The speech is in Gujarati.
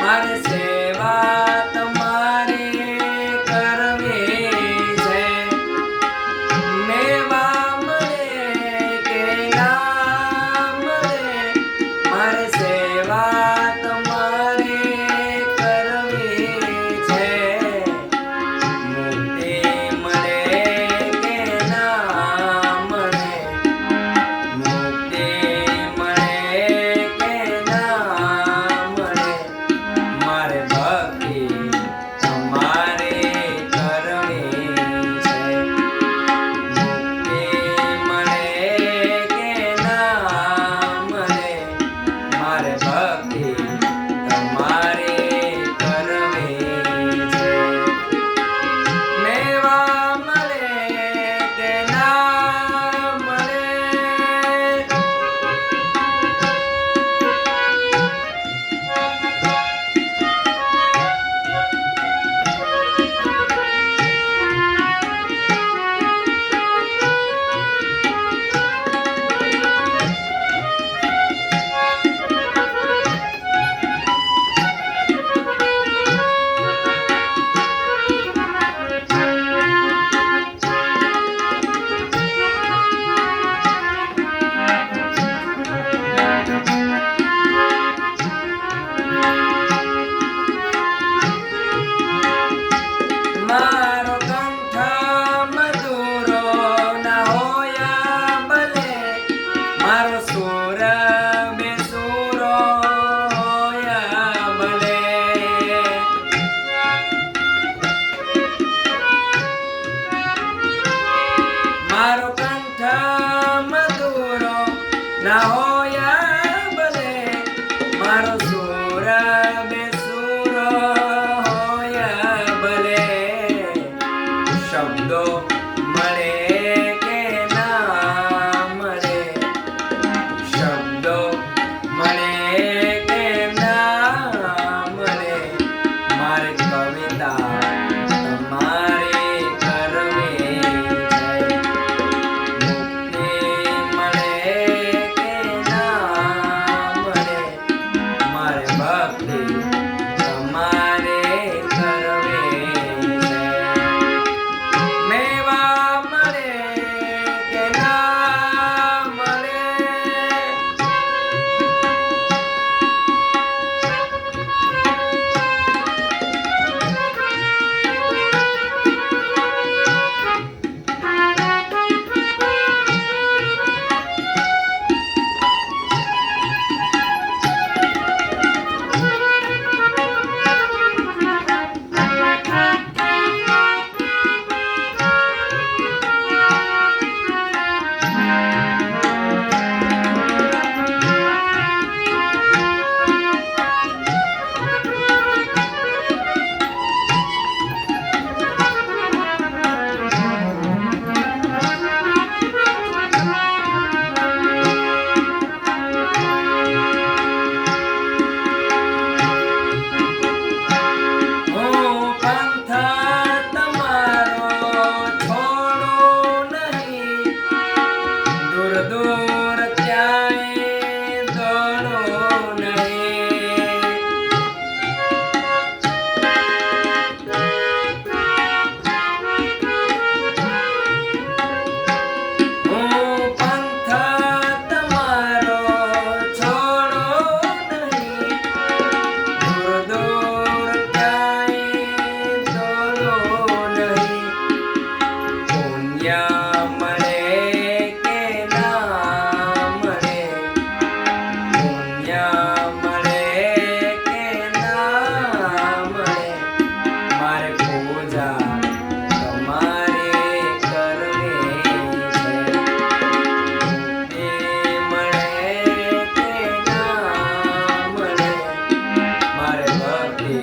મારે સેવા તમારે કરવી છે. મેવા મળે કે ના મળે, મારે સેવા તમારે કરવી છે. મુક્તિ મળે કે ના મળે, મુક્તિ મળે કે ના મળે, મારે ભક્તિ તમારે કરવી છે. મુક્તિ મળે કે ના મળે, મારે ભક્તિ તમારે કરવી છે. મેવા મળે કે ના મળે, મારો કંઠ મધુરો ના હોયા ભલે, મારો સુર બેસુરો હોયા ભલે. મારો કંઠ મધુરો ના હોયા ભલે, મારો સુર બેસુરો હોયા ભલે. શબ્દો મળે કે ના મળે, શબ્દો મળે કે ના મળે, મારે કવિતા તમારે કરવી છે. મુક્તિ મળે કે ના મળે, મારે ભક્તિ તમારે કરવી છે. મેવા મળે કે ના મળે, હું પંથ તમારો છોડું નહીં, દૂર દૂર ક્યાંય દોડું નહીં. હું પંથ તમારો છોડું નહીં, દૂર દૂર ક્યાંય દોડું નહીં. પુણ્ય મળે કે ના મળે, પુણ્ય મળે કે ના મળે, મારે પૂજા તમારે કરવી છે. મુક્તિ મળે કે ના મળે, મારે ભક્તિ